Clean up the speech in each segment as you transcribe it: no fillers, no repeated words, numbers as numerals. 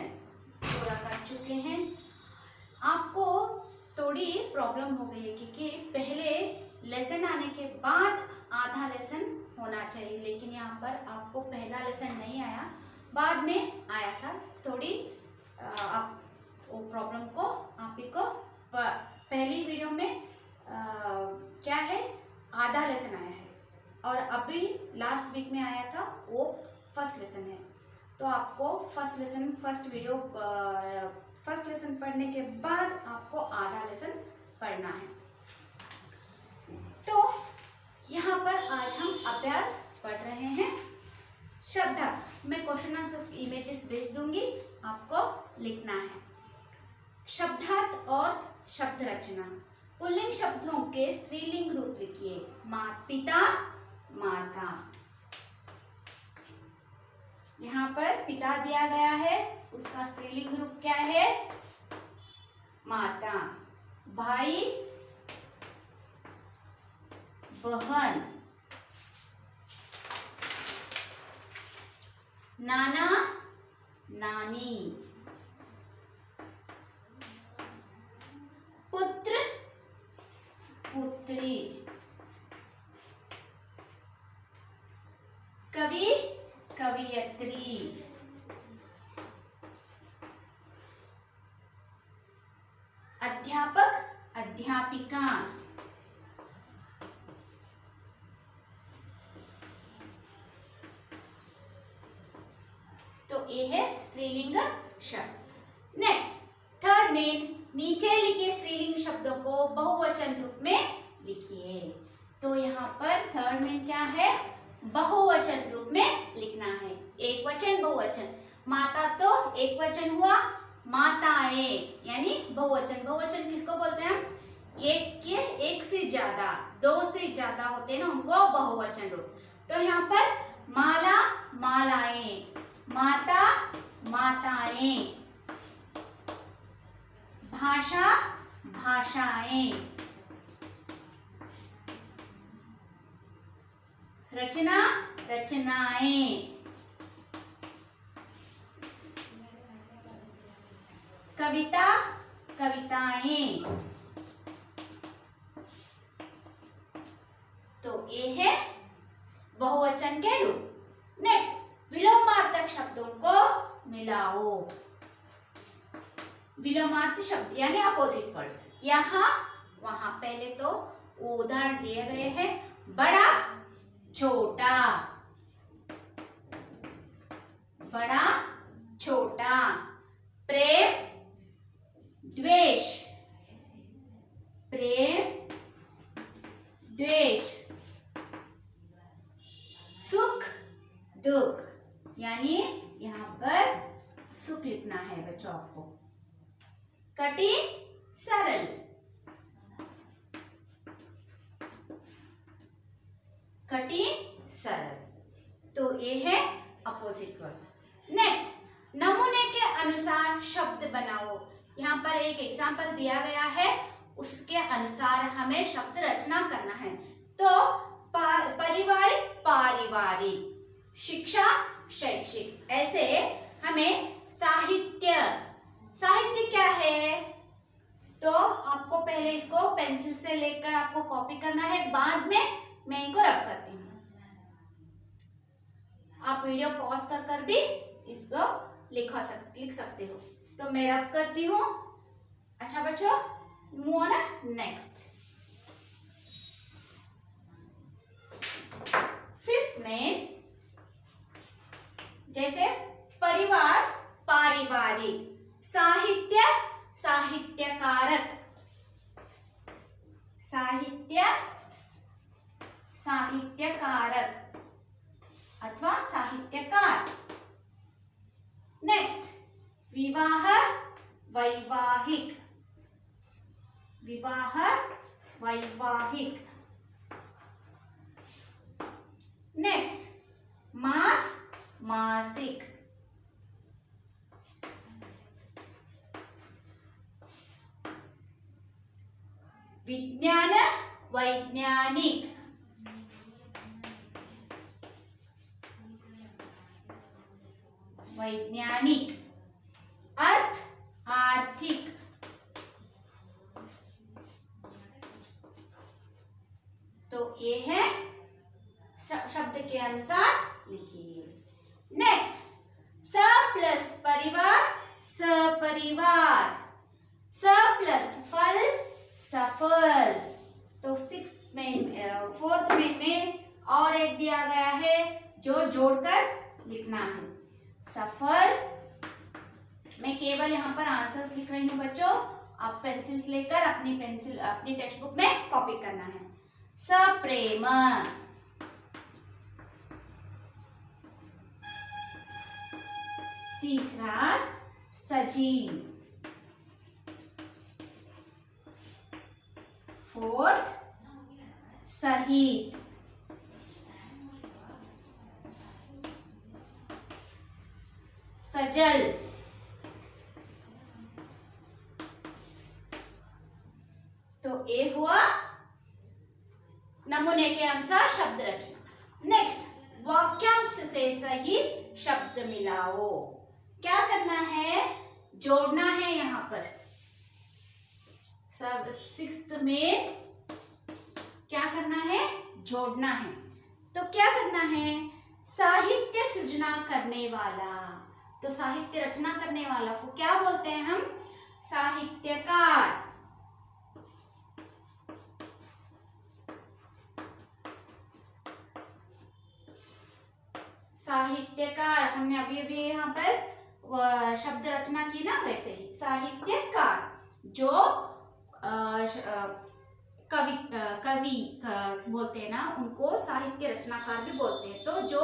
Lesson पूरा कर चुके हैं। आपको थोड़ी प्रॉब्लम हो गई है क्योंकि पहले लेसन आने के बाद आधा लेसन होना चाहिए, लेकिन यहाँ पर आपको पहला लेसन नहीं आया, बाद में आया था। थोड़ी आप वो प्रॉब्लम को आप ही को पहली वीडियो में क्या है आधा लेसन आया है और अभी लास्ट वीक में आया था वो फर्स्ट लेसन है। तो आपको फर्स्ट लेसन पढ़ने के बाद आपको आधा लेसन पढ़ना है। तो यहाँ पर आज हम अभ्यास पढ़ रहे हैं शब्दार्थ। मैं क्वेश्चन आंसर इमेजेस भेज दूंगी, आपको लिखना है। शब्दार्थ और शब्द रचना। पुल्लिंग शब्दों के स्त्रीलिंग रूप लिखिए। पिता, माता। यहाँ पर पिता दिया गया है, उसका स्त्रीलिंग रूप क्या है? माता। भाई, बहन। नाना, नानी। पुत्र, पुत्री। कवि, कवियत्री। अध्यापक, अध्यापिका। तो ये है स्त्रीलिंग शब्द। नेक्स्ट थर्ड मेन, नीचे लिखे स्त्रीलिंग शब्दों को बहुवचन रूप में लिखिए। तो यहाँ पर थर्ड मेन क्या है? बहुवचन रूप में लिखना है। एक वचन, बहुवचन। माता तो एक वचन हुआ, माताएं यानी बहुवचन। बहुवचन किसको बोलते हैं हम? एक से ज्यादा, दो से ज्यादा होते हैं ना, उनको बहुवचन रूप। तो यहाँ पर माला, मालाएं। माता, माताएं। भाषा, भाषाएं। रचना, रचनाएं। कविता, कविताएं। तो ये है बहुवचन के रूप। नेक्स्ट, विलोमार्थक शब्दों को मिलाओ। विलोमार्थ शब्द यानी अपोजिट वर्ड्स, यहाँ वहां। पहले तो उदाहरण दिए गए हैं। बड़ा, छोटा। बड़ा, छोटा। प्रेम, द्वेष। प्रेम, द्वेष। सुख, दुख। यानी यहाँ पर सुख लिखना है बच्चों आपको। कठिन, सरल। कठिन, सरल। तो ये है अपोजिट वर्ड्स। नेक्स्ट, नमूने के अनुसार शब्द बनाओ। यहाँ पर एक एग्जाम्पल दिया गया है, उसके अनुसार हमें शब्द रचना करना है। तो पारिवारिक, पारिवारिक। शिक्षा, शैक्षिक। ऐसे हमें साहित्य। साहित्य क्या है? तो आपको पहले इसको पेंसिल से लेकर आपको कॉपी करना है, बाद में मैं इनको रब करती हूँ। आप वीडियो पॉज कर भी इसको लिख सकते हो। तो मैं रब करती हूँ। अच्छा बच्चों, मूव ऑन नेक्स्ट। फिफ्थ में जैसे परिवार, पारिवारिक। साहित्य, साहित्यकारक। साहित्य, साहित्यकारक अथवा साहित्यकार। नेक्स्ट, विवाह, वैवाहिक। विवाह, वैवाहिक। नेक्स्ट, मास, मासिक। विज्ञान, वैज्ञानिक। वैज्ञानिक। परिवार, स प्लस फल सफल। तो फोर्थ में और एक दिया गया है जो जोड़कर लिखना है। सफल, मैं केवल यहाँ पर आंसर्स लिख रही हूँ बच्चों, आप पेंसिल्स लेकर अपनी टेक्स्ट बुक में कॉपी करना है। सप्रेम, तीसरा सजीव, फोर्थ सहित, सजल, तो ए हुआ नमूने के अनुसार शब्द रचना। नेक्स्ट, वाक्यांश से सही शब्द मिलाओ। क्या करना है? जोड़ना है। यहाँ पर सब सिक्स्थ में क्या करना है? जोड़ना है। तो क्या करना है? साहित्य सृजना करने वाला, तो साहित्य रचना करने वाला को क्या बोलते हैं हम? साहित्यकार। साहित्यकार, हमने अभी अभी यहाँ पर शब्द रचना की ना, वैसे ही साहित्यकार जो कवि बोलते हैं ना, उनको साहित्य रचनाकार भी बोलते हैं। तो जो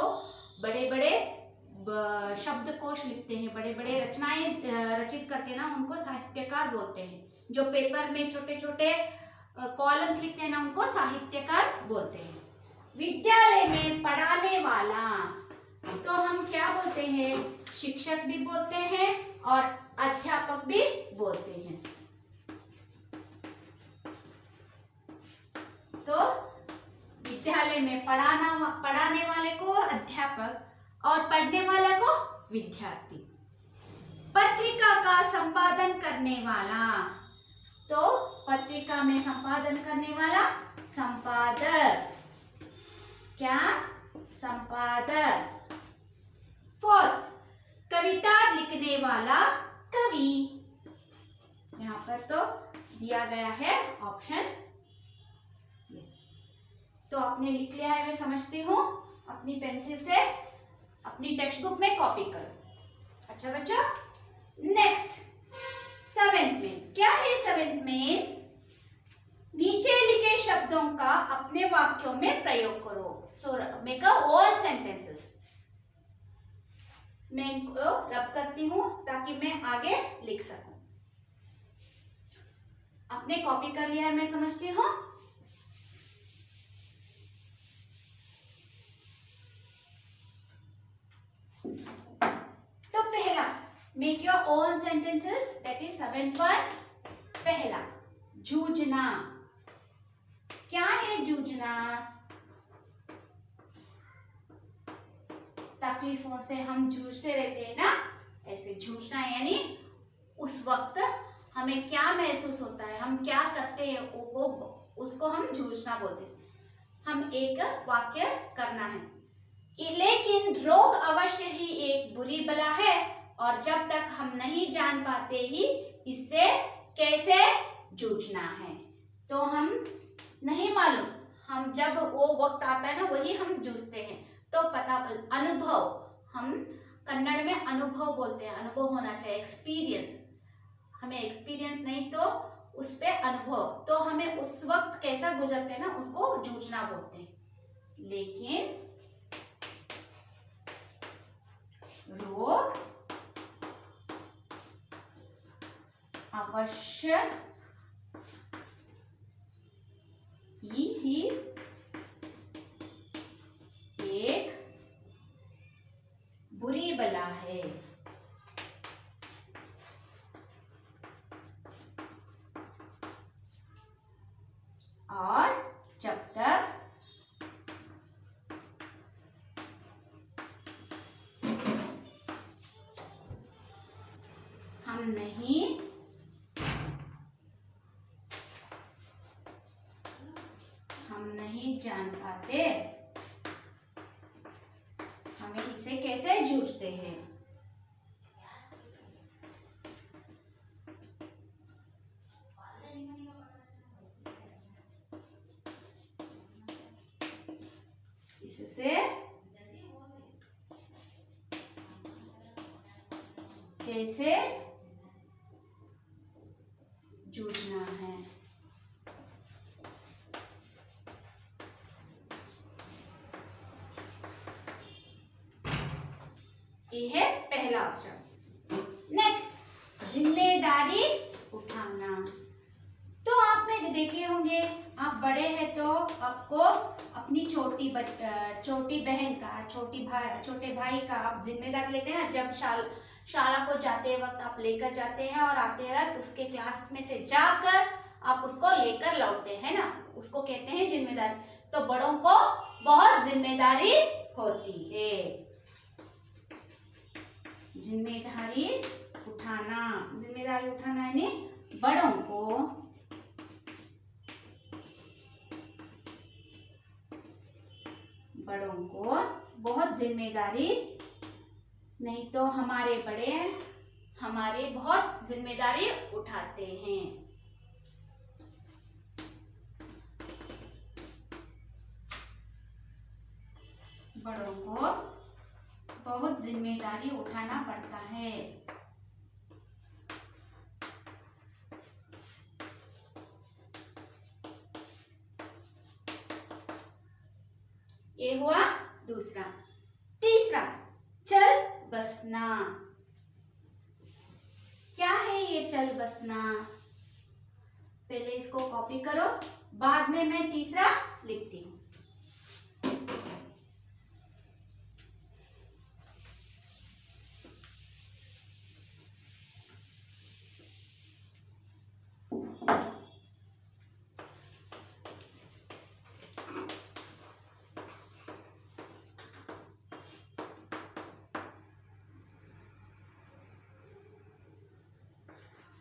बड़े बड़े शब्दकोश लिखते हैं, बड़े बड़े रचनाएं रचित करते हैं ना, उनको साहित्यकार बोलते हैं। जो पेपर में छोटे छोटे कॉलम्स लिखते हैं ना, उनको साहित्यकार बोलते हैं। विद्यालय में पढ़ाने वाला, तो हम क्या बोलते हैं? शिक्षक भी बोलते हैं और अध्यापक भी बोलते हैं। तो विद्यालय में पढ़ाने वाले को अध्यापक और पढ़ने वाले को विद्यार्थी। पत्रिका का संपादन करने वाला, तो पत्रिका में संपादन करने वाला संपादक। क्या? संपादक। फोर्थ, कविता लिखने वाला कवि। यहाँ पर तो दिया गया है ऑप्शन यस। तो आपने लिख लिया है, मैं समझती हूँ। अपनी पेंसिल से अपनी टेक्स्ट बुक में कॉपी करो। अच्छा बच्चों, नेक्स्ट सेवेंथ में क्या है? सेवेंथ में नीचे लिखे शब्दों का अपने वाक्यों में प्रयोग करो। So make a all sentences. मैं इनको रब करती हूं ताकि मैं आगे लिख सकूं। आपने कॉपी कर लिया है, मैं समझती हूँ। तो पहला, make your own sentences, that is seventh one. पहला, जूझना। क्या है जूझना? तकलीफों से हम जूझते रहते हैं ना, ऐसे जूझना यानी उस वक्त हमें क्या महसूस होता है, हम क्या करते हैं, उसको हम जूझना बोलते हैं। हम एक वाक्य करना है, लेकिन रोग अवश्य ही एक बुरी बला है और जब तक हम नहीं जान पाते ही इससे कैसे जूझना है, तो हम नहीं मालूम, हम जब वो वक्त आता है ना, वही हम जूझते हैं। तो पता अनुभव, हम कन्नड़ में अनुभव बोलते हैं, अनुभव होना चाहिए, एक्सपीरियंस। हमें एक्सपीरियंस नहीं तो उस पे अनुभव, तो हमें उस वक्त कैसा गुजरते हैं ना, उनको जूझना बोलते हैं। लेकिन रोग अवश्य ही एक बुरी बला है। और जब तक हम नहीं जान पाते हमें इससे कैसे जूझते हैं। इससे कैसे जूझना है। ये है पहला शब्द। नेक्स्ट, जिम्मेदारी उठाना। तो आप में देखे होंगे, आप बड़े हैं तो आपको अपनी छोटी बहन का, छोटे भाई का आप जिम्मेदारी लेते हैं ना। जब शाला को जाते वक्त आप लेकर जाते हैं और आते वक्त उसके क्लास में से जाकर आप उसको लेकर लौटते हैं ना, उसको कहते हैं जिम्मेदारी। तो बड़ों को बहुत जिम्मेदारी होती है। जिम्मेदारी उठाना, जिम्मेदारी उठाना यानी बड़ों को बहुत जिम्मेदारी, नहीं तो हमारे बड़े हमारे बहुत जिम्मेदारी उठाते हैं। बड़ों को बहुत जिम्मेदारी उठाना पड़ता है। ये हुआ दूसरा। तीसरा, चल बसना। क्या है ये चल बसना? पहले इसको कॉपी करो, बाद में मैं तीसरा लिखती हूँ।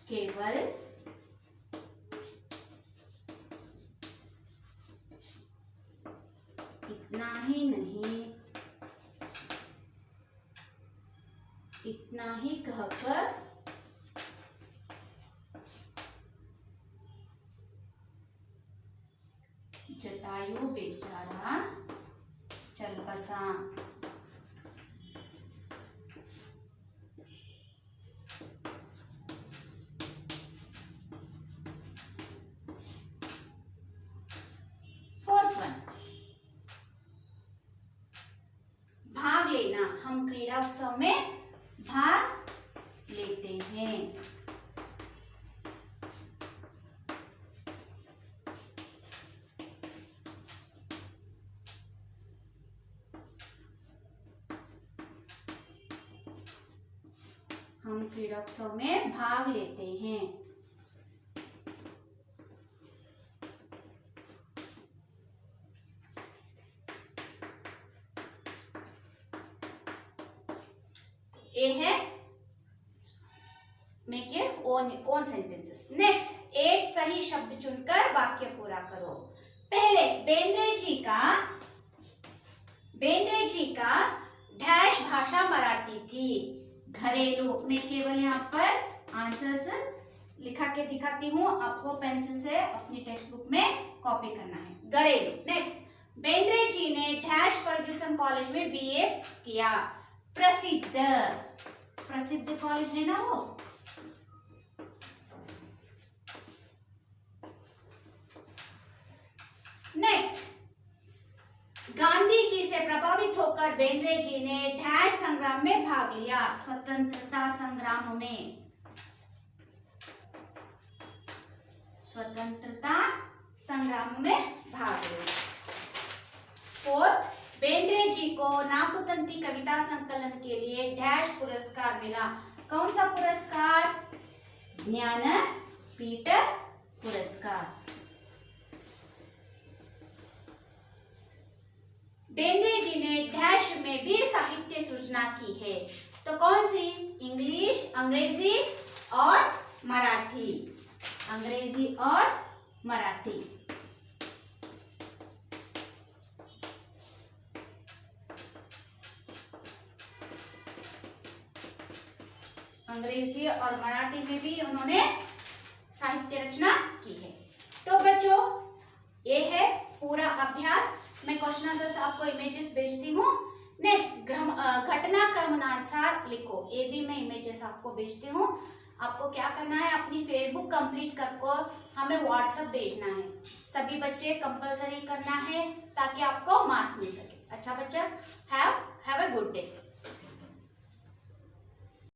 केवल इतना ही नहीं, इतना ही कहकर जटायु बेचारा चल बसा। भाग लेना, हम क्रीड़ा उत्सव में भाग लेते हैं। हम क्रीड़ा उत्सव में भाग लेते हैं। ये है make a own sentences. Next, एक सही शब्द चुनकर वाक्य पूरा करो। पहले, बेंद्रे जी का डैश भाषा मराठी थी। घरेलू, मैं केवल यहाँ पर आंसर्स लिखा के दिखाती हूँ, आपको पेंसिल से अपनी टेक्स्ट बुक में कॉपी करना है। घरेलू। नेक्स्ट, बेंद्रे जी ने डैश फर्ग्यूसन कॉलेज में बीए किया। प्रसिद्ध कॉलेज है ना वो। नेक्स्ट, गांधी जी से प्रभावित होकर बेंद्रे जी ने डैश संग्राम में भाग लिया। स्वतंत्रता संग्राम में। स्वतंत्रता संग्राम में भाग लिया। फोर्थ, बेंद्रे जी को नाकुतंती कविता संकलन के लिए डैश पुरस्कार मिला। कौन सा पुरस्कार? ज्ञानपीठ पुरस्कार। बेंद्रे जी ने डैश में भी साहित्य सृजना की है। तो कौन सी? इंग्लिश, अंग्रेजी और मराठी। अंग्रेजी और मराठी। अंग्रेजी और मराठी में भी उन्होंने साहित्य रचना की है। तो बच्चों, ये है पूरा अभ्यास। मैं क्वेश्चन आंसर से आपको इमेजेस भेजती हूँ। नेक्स्ट घटना क्रमानुसार लिखो, ये भी मैं इमेजेस आपको भेजती हूँ। आपको क्या करना है, अपनी फेसबुक कंप्लीट कर हमें व्हाट्सएप भेजना है। सभी बच्चे कंपलसरी करना है ताकि आपको मार्क्स मिल सके। अच्छा बच्चा, हैव अ गुड डे।